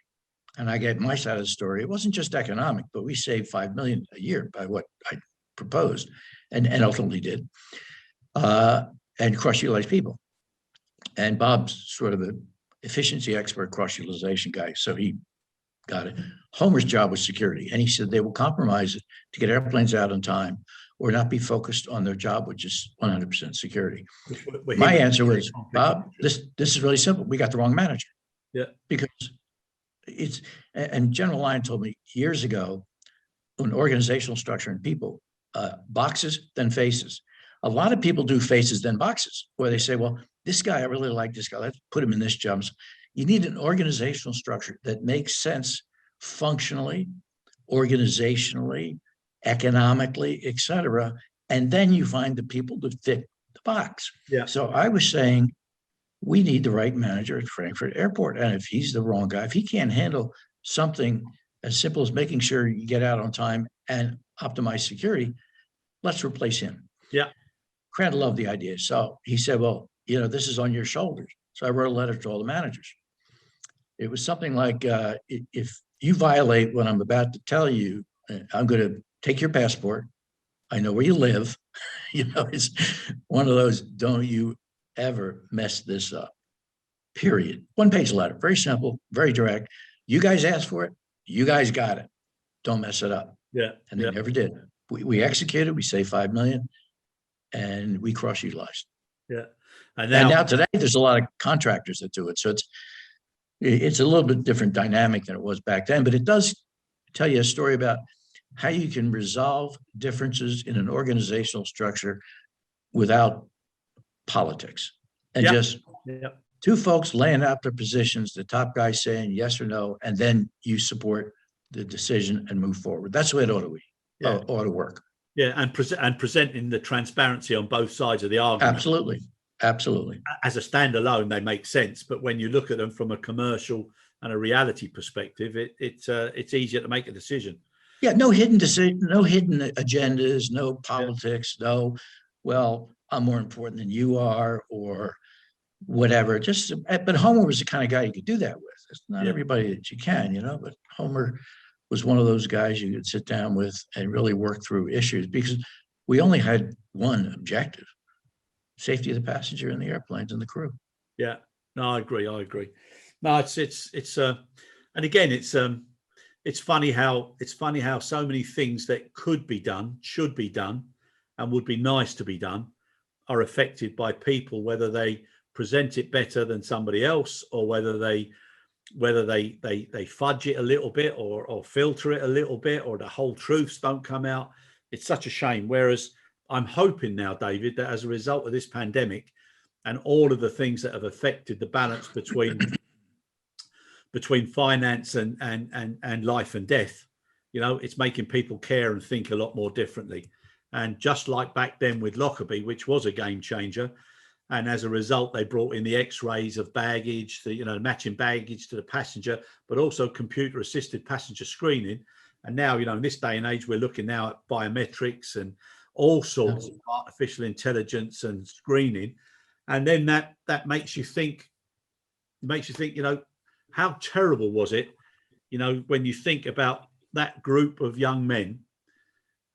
And I gave my side of the story. It wasn't just economic, but we saved $5 million a year by what I proposed and ultimately did, and cross-utilize people. And Bob's sort of an efficiency expert, cross-utilization guy. So he got it. Homer's job was security. And he said they will compromise it to get airplanes out on time or not be focused on their job, which is 100% security. My answer was, Bob, this is really simple. We got the wrong manager. Yeah. Because and General Lyon told me years ago, an organizational structure and people, boxes, then faces. A lot of people do faces, then boxes, where they say, well, this guy, I really like this guy. Let's put him in this job. You need an organizational structure that makes sense functionally, organizationally, economically, et cetera. And then you find the people to fit the box. Yeah. So I was saying, we need the right manager at Frankfurt Airport. And if he's the wrong guy, if he can't handle something as simple as making sure you get out on time and optimize security, let's replace him. Yeah. Crandall loved the idea. So he said, well, this is on your shoulders. So I wrote a letter to all the managers. It was something like, if you violate what I'm about to tell you, I'm going to take your passport. I know where you live. It's one of those, don't you ever mess this up, period. One-page letter, very simple, very direct. You guys asked for it. You guys got it. Don't mess it up. Yeah. And they never did. We executed, we saved $5 million, and we cross-utilized. Yeah. And now today, there's a lot of contractors that do it. So it's a little bit different dynamic than it was back then, but it does tell you a story about how you can resolve differences in an organizational structure without politics. And just two folks laying out their positions, the top guy saying yes or no, and then you support the decision and move forward. That's the way it ought to work. Yeah, and presenting the transparency on both sides of the argument. Absolutely. As a standalone, they make sense, but when you look at them from a commercial and a reality perspective, it's easier to make a decision. Yeah, no hidden agendas, no politics, no, well, I'm more important than you are, or whatever. But Homer was the kind of guy you could do that with. It's not everybody that you can, but Homer was one of those guys you could sit down with and really work through issues, because we only had one objective: safety of the passenger and the airplanes and the crew. Yeah, no, I agree. No, and again, it's funny how so many things that could be done, should be done, and would be nice to be done are affected by people, whether they present it better than somebody else, or whether they fudge it a little bit, or filter it a little bit, or the whole truths don't come out. It's such a shame. Whereas I'm hoping now, David, that as a result of this pandemic and all of the things that have affected the balance between finance and life and death, it's making people care and think a lot more differently. And just like back then with Lockerbie, which was a game changer, and as a result, they brought in the X-rays of baggage, matching baggage to the passenger, but also computer-assisted passenger screening. And now, in this day and age, we're looking now at biometrics and all sorts of artificial intelligence and screening. And then that makes you think, how terrible was it, when you think about that group of young men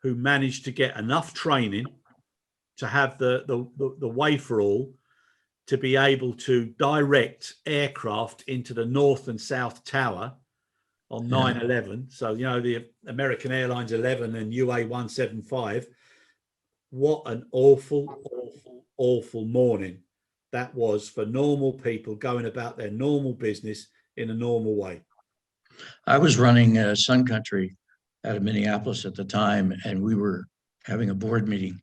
who managed to get enough training to have the way for all to be able to direct aircraft into the North and South Tower on 9/11. So, the American Airlines 11 and UA 175, what an awful morning that was for normal people going about their normal business in a normal way. I was running Sun Country out of Minneapolis at the time, and we were having a board meeting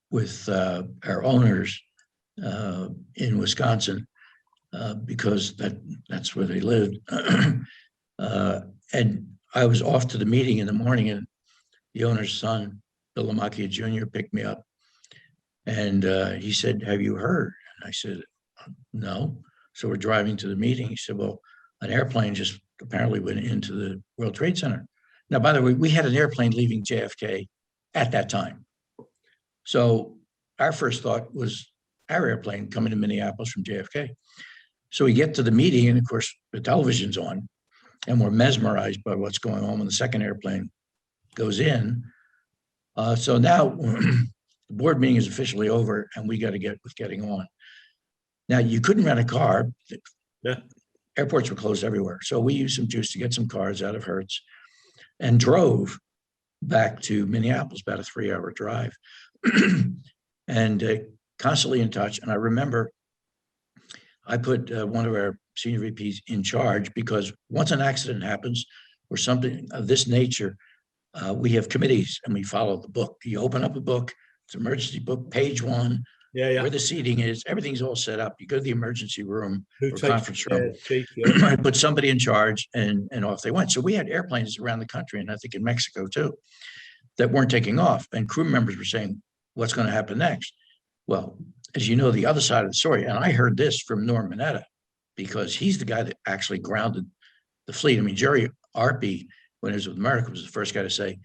with our owners in Wisconsin, because that's where they lived. And I was off to the meeting in the morning, and the owner's son, Bill Lamacchia Jr., picked me up, and he said, "Have you heard?" And I said, "No." So we're driving to the meeting. He said, "Well, an airplane just apparently went into the World Trade Center." Now, by the way, we had an airplane leaving JFK at that time. So our first thought was our airplane coming to Minneapolis from JFK. So we get to the meeting, and of course, the television's on, and we're mesmerized by what's going on when the second airplane goes in. So now the board meeting is officially over, and we got to get with getting on. Now, you couldn't rent a car. Airports were closed everywhere. So we used some juice to get some cars out of Hertz and drove back to Minneapolis, about a 3-hour drive, and constantly in touch. And I remember I put one of our senior VPs in charge, because once an accident happens or something of this nature, we have committees and we follow the book. You open up a book, it's an emergency book, page 1, where the seating is, everything's all set up. You go to the emergency room or conference room, I put somebody in charge, and off they went. So we had airplanes around the country, and I think in Mexico too, that weren't taking off. And crew members were saying, what's going to happen next? Well, as you know, the other side of the story, and I heard this from Norm Mineta, because he's the guy that actually grounded the fleet. I mean, Jerry Arpey, when he was with America, was the first guy to say,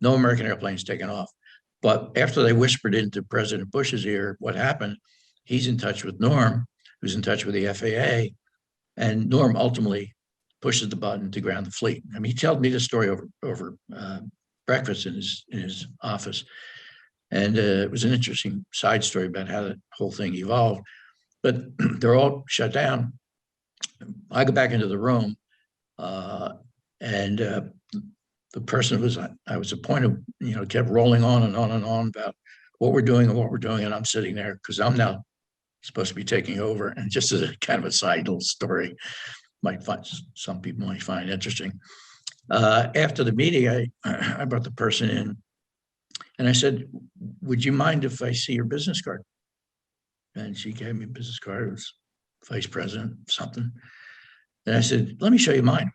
no American airplanes taking off. But after they whispered into President Bush's ear what happened, he's in touch with Norm, who's in touch with the FAA, and Norm ultimately pushes the button to ground the fleet. I mean, he told me the story over breakfast in his office. And it was an interesting side story about how the whole thing evolved. But they're all shut down. I go back into the room, and the person I was appointed, kept rolling on and on and on about what we're doing and what we're doing. And I'm sitting there because I'm now supposed to be taking over. And just as a kind of a side little story, some people might find interesting. After the meeting, I brought the person in and I said, would you mind if I see your business card? And she gave me a business card. It was vice president, something. And I said, let me show you mine.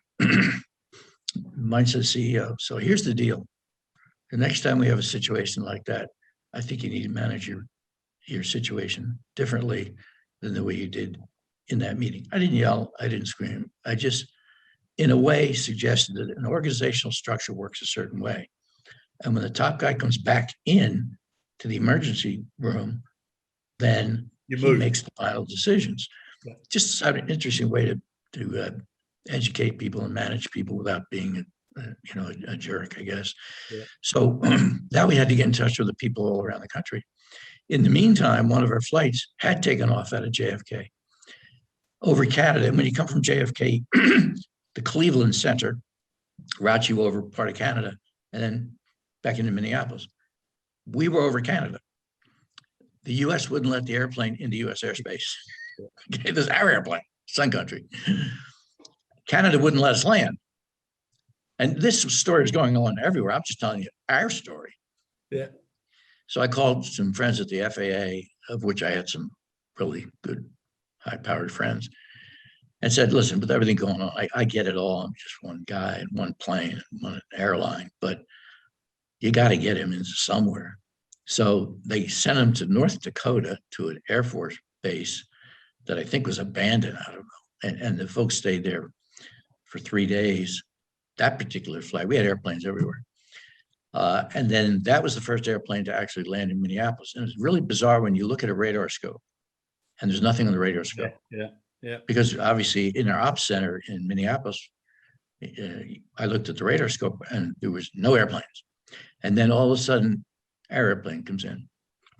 Mine says CEO. So here's the deal. The next time we have a situation like that, I think you need to manage your situation differently than the way you did in that meeting. I didn't yell. I didn't scream. I just, in a way, suggested that an organizational structure works a certain way. And when the top guy comes back in to the emergency room, then he makes the final decisions. Yeah. Just an interesting way to educate people and manage people without being a jerk, I guess. Yeah. So now we had to get in touch with the people all around the country. In the meantime, one of our flights had taken off out of JFK over Canada. And when you come from JFK, the Cleveland Center routes you over part of Canada and then back into Minneapolis. We were over Canada. The US wouldn't let the airplane into US airspace. Okay, this is our airplane, Sun Country. Canada wouldn't let us land. And this story is going on everywhere. I'm just telling you our story. Yeah. So I called some friends at the FAA, of which I had some really good, high-powered friends, and said, listen, with everything going on, I get it all. I'm just one guy and one plane and one airline, but you got to get him into somewhere. So they sent him to North Dakota to an Air Force base that I think was abandoned. I don't know. And the folks stayed there for 3 days. That particular flight, we had airplanes everywhere. And then that was the first airplane to actually land in Minneapolis. And it's really bizarre when you look at a radar scope and there's nothing on the radar scope. Yeah. Because obviously in our ops center in Minneapolis, I looked at the radar scope and there was no airplanes. And then all of a sudden, our airplane comes in.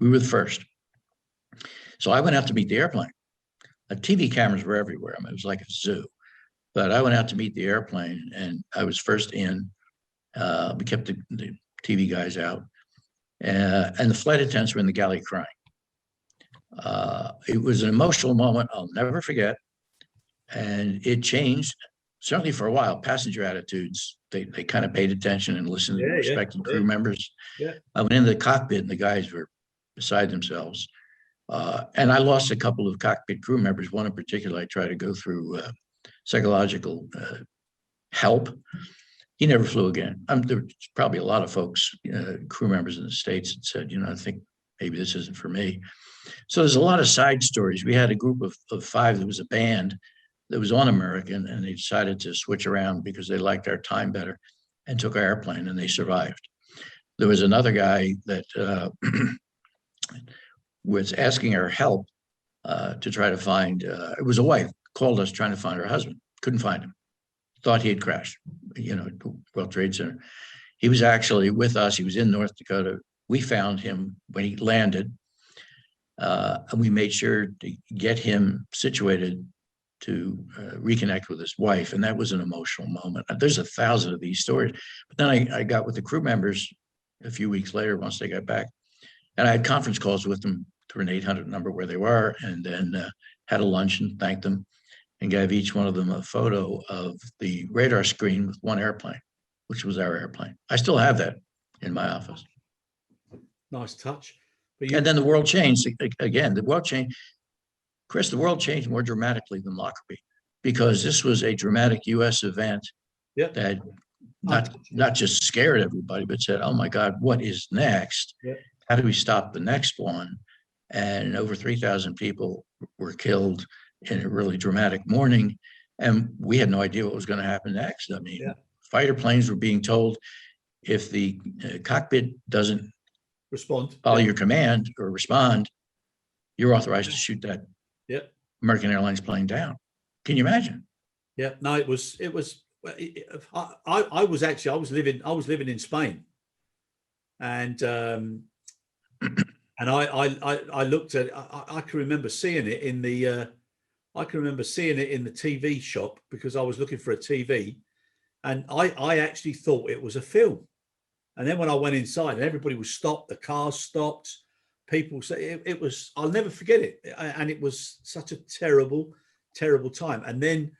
We were the first. So I went out to meet the airplane. The TV cameras were everywhere. I mean, it was like a zoo. But I went out to meet the airplane and I was first in. We kept the TV guys out. And the flight attendants were in the galley crying. It was an emotional moment I'll never forget. And it changed, certainly for a while, passenger attitudes. They kind of paid attention and listened and respected crew members. Yeah. I went into the cockpit and the guys were beside themselves. And I lost a couple of cockpit crew members. One in particular, I tried to go through psychological help. He never flew again. There's probably a lot of folks, crew members in the States that said, I think maybe this isn't for me. So there's a lot of side stories. We had a group of 5. There was a band that was on American, and they decided to switch around because they liked our time better and took our airplane, and they survived. There was another guy that was asking our help to try to find, it was a wife, called us trying to find her husband, couldn't find him, thought he had crashed, World Trade Center. He was actually with us. He was in North Dakota. We found him when he landed, and we made sure to get him situated to reconnect with his wife. And that was an emotional moment. There's 1,000 of these stories. But then I got with the crew members a few weeks later, once they got back, and I had conference calls with them through an 800 number where they were, and then had a lunch and thanked them and gave each one of them a photo of the radar screen with one airplane, which was our airplane. I still have that in my office. Nice touch. And then the world changed again. The world changed. Chris, the world changed more dramatically than Lockerbie, because this was a dramatic U.S. event that not just scared everybody, but said, oh my God, what is next? How do we stop the next one? And over 3,000 people were killed in a really dramatic morning. And we had no idea what was going to happen next. I mean, fighter planes were being told, if the cockpit doesn't follow your command or respond, you're authorized to shoot that American Airlines plane down. Can you imagine? Yeah, no, it was. I was living in Spain and I looked at it. I can remember seeing it in the TV shop because I was looking for a TV, and I actually thought it was a film. And then when I went inside and everybody was stopped, the cars stopped, people say it was, I'll never forget it. And it was such a terrible, terrible time. And then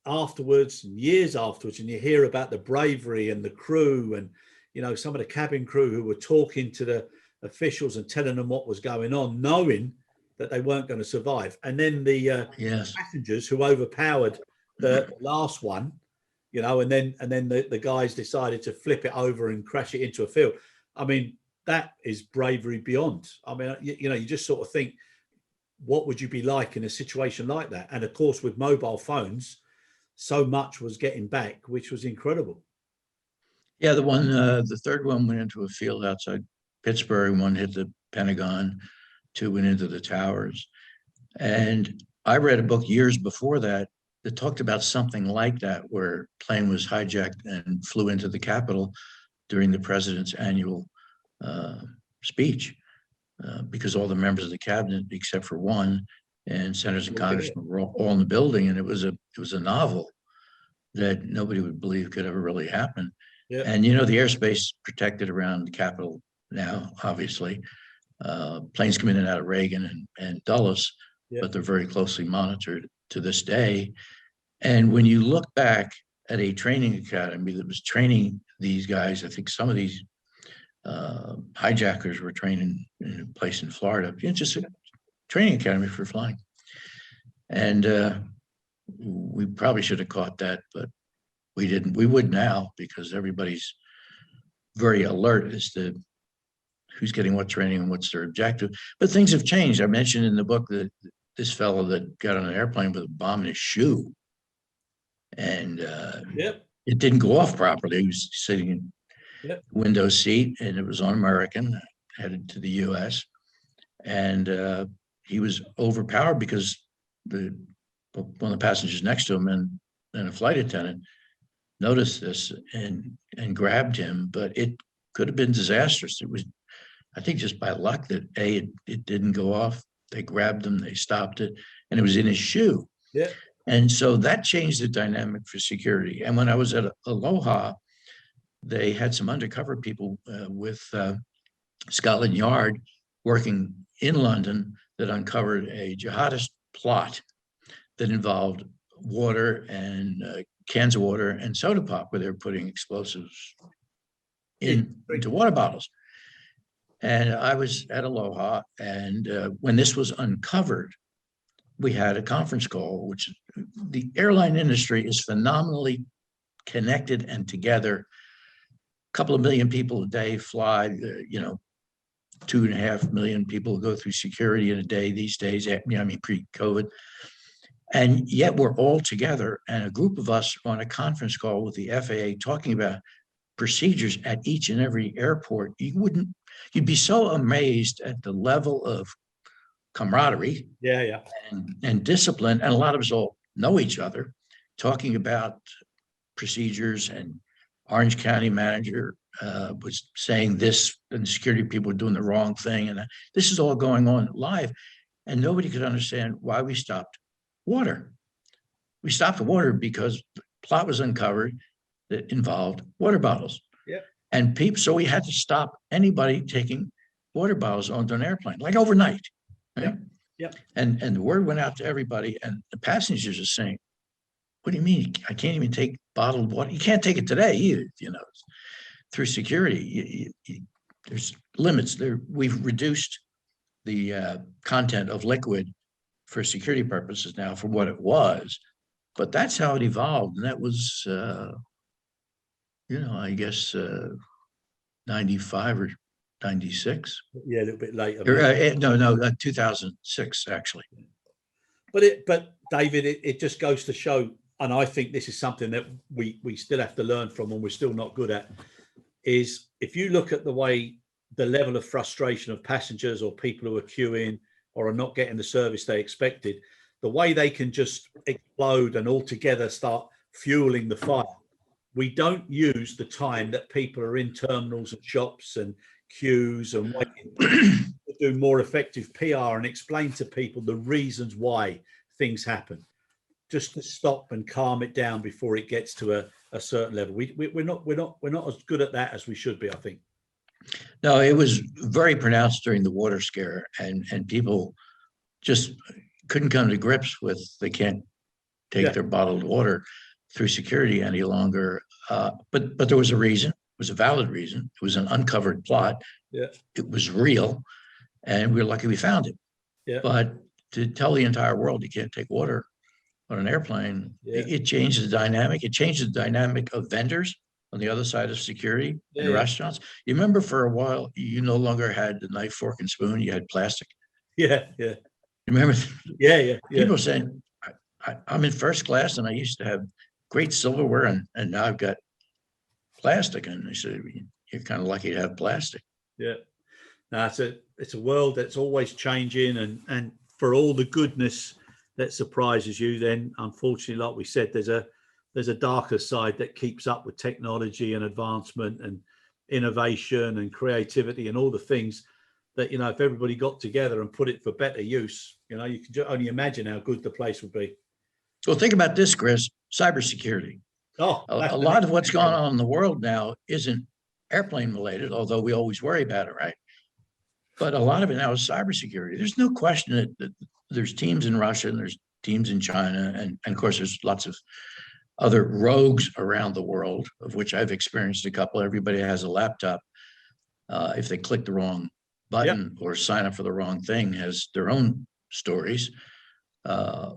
afterwards, years afterwards, and you hear about the bravery and the crew and, you know, some of the cabin crew who were talking to the officials and telling them what was going on, knowing that they weren't going to survive. And then the passengers who overpowered the last one, you know, and then the guys decided to flip it over and crash it into a field. I mean, that is bravery beyond. I mean, you know, you just sort of think, what would you be like in a situation like that? And of course, with mobile phones, so much was getting back, which was incredible. Yeah, the third one went into a field outside Pittsburgh. One hit the Pentagon, two went into the towers. And I read a book years before that talked about something like that, where a plane was hijacked and flew into the Capitol during the president's annual speech, because all the members of the cabinet, except for one, and senators and congressmen were all in the building, and it was a novel that nobody would believe could ever really happen. Yeah. And you know, the airspace protected around the Capitol now, obviously. Planes come in and out of Reagan and Dulles, but they're very closely monitored to this day. And when you look back at a training academy that was training these guys, I think some of these hijackers were trained in a place in Florida. It's just a training academy for flying. And we probably should have caught that, but we didn't. We would now, because everybody's very alert as to who's getting what training and what's their objective. But things have changed. I mentioned in the book that this fellow that got on an airplane with a bomb in his shoe, and it didn't go off properly. He was sitting in the window seat, and it was on American, headed to the U.S. And he was overpowered because one of the passengers next to him and a flight attendant noticed this and grabbed him, but it could have been disastrous. It was, I think, just by luck that it didn't go off. They grabbed him, they stopped it, and it was in his shoe. Yeah. And so that changed the dynamic for security. And when I was at Aloha, they had some undercover people with Scotland Yard working in London that uncovered a jihadist plot that involved water and cans of water and soda pop, where they were putting explosives into water bottles. And I was at Aloha, and when this was uncovered, we had a conference call, which the airline industry is phenomenally connected and together. A couple of million people a day fly, 2.5 million people go through security in a day these days, pre-COVID. And yet we're all together, and a group of us on a conference call with the FAA talking about procedures at each and every airport. You'd be so amazed at the level of camaraderie and discipline. And a lot of us all know each other, talking about procedures. And Orange County manager was saying this, and the security people were doing the wrong thing. And this is all going on live. And nobody could understand why we stopped water. We stopped the water because the plot was uncovered that involved water bottles. Yeah. And so we had to stop anybody taking water bottles onto an airplane, like overnight. Right? Yeah. And the word went out to everybody, and the passengers are saying, "What do you mean? I can't even take bottled water? You can't take it today either, through security. There's limits there. We've reduced the content of liquid for security purposes now for what it was, but that's how it evolved. And that was, I guess 95 or 96. Yeah, a little bit later. No, 2006 actually. But David, it just goes to show, and I think this is something that we still have to learn from, and we're still not good at, is if you look at the level of frustration of passengers or people who are queuing or are not getting the service they expected, the way they can just explode and altogether start fueling the fire we don't use the time that people are in terminals and shops and queues and waiting to do more effective PR and explain to people the reasons why things happen, just to stop and calm it down before it gets to a certain level. We're not as good at that as we should be, I think. No, it was very pronounced during the water scare, and people just couldn't come to grips with they can't take their bottled water through security any longer. But there was a reason. It was a valid reason. It was an uncovered plot. Yeah. It was real, and we were lucky we found it. Yeah. But to tell the entire world you can't take water on an airplane, it changed the dynamic. It changed the dynamic of vendors on the other side of security in restaurants. You remember for a while, you no longer had the knife, fork, and spoon. You had plastic. Yeah, yeah. You remember? Yeah. People saying, I'm in first class and I used to have great silverware and now I've got plastic. And they said, you're kind of lucky to have plastic. Yeah. No, it's a world that's always changing, and for all the goodness that surprises you, then unfortunately, like we said, there's a darker side that keeps up with technology and advancement and innovation and creativity and all the things that, you know, if everybody got together and put it for better use, you know, you can only imagine how good the place would be. Well, think about this, Chris, cybersecurity. Oh, a lot of what's going on in the world now isn't airplane related, although we always worry about it, right? But a lot of it now is cybersecurity. There's no question that there's teams in Russia and there's teams in China. And of course, there's lots of other rogues around the world, of which I've experienced a couple. Everybody has a laptop. If they click the wrong button or sign up for the wrong thing, has their own stories.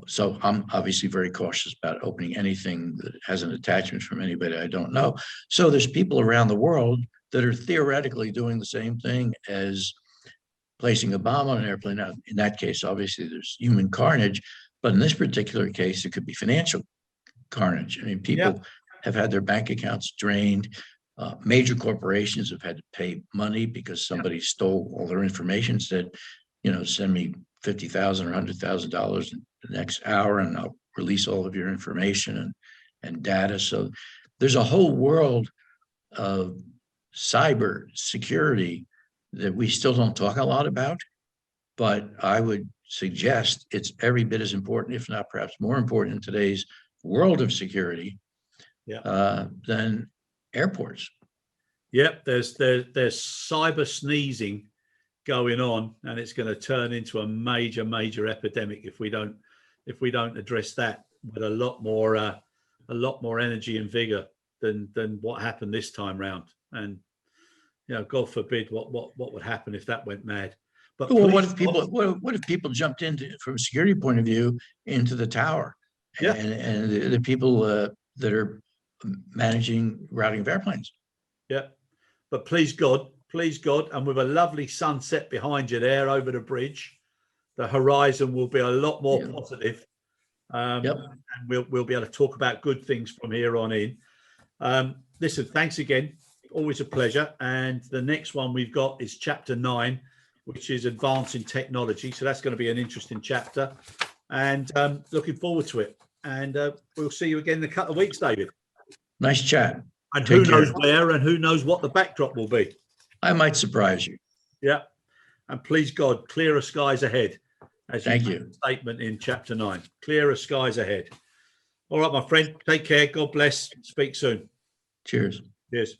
So I'm obviously very cautious about opening anything that has an attachment from anybody I don't know. So there's people around the world that are theoretically doing the same thing as placing a bomb on an airplane. Now, in that case, obviously there's human carnage, but in this particular case, it could be financial carnage. I mean, people have had their bank accounts drained. Major corporations have had to pay money because somebody stole all their information, said, you know, send me $50,000 or $100,000 in the next hour and I'll release all of your information and data. So there's a whole world of cyber security that we still don't talk a lot about, but I would suggest it's every bit as important, if not perhaps more important in today's world of security than airports. Yep, there's cyber sneezing going on, and it's going to turn into a major epidemic if we don't address that with a lot more energy and vigor than what happened this time round. And you know, God forbid what would happen if that went mad. But well, what if people jumped into, from a security point of view, into the tower and the people that are managing routing of airplanes? Yeah. But please God, and with a lovely sunset behind you there over the bridge, the horizon will be a lot more positive. And we'll be able to talk about good things from here on in. Listen, thanks again. Always a pleasure. And the next one we've got is chapter 9, which is advancing technology. So that's going to be an interesting chapter, and looking forward to it. And we'll see you again in a couple of weeks, David. Nice chat. And who knows where, and who knows what the backdrop will be. I might surprise you. Yeah. And please God, clearer skies ahead. As Thank you. Statement in chapter 9. Clearer skies ahead. All right, my friend. Take care. God bless. Speak soon. Cheers. Cheers.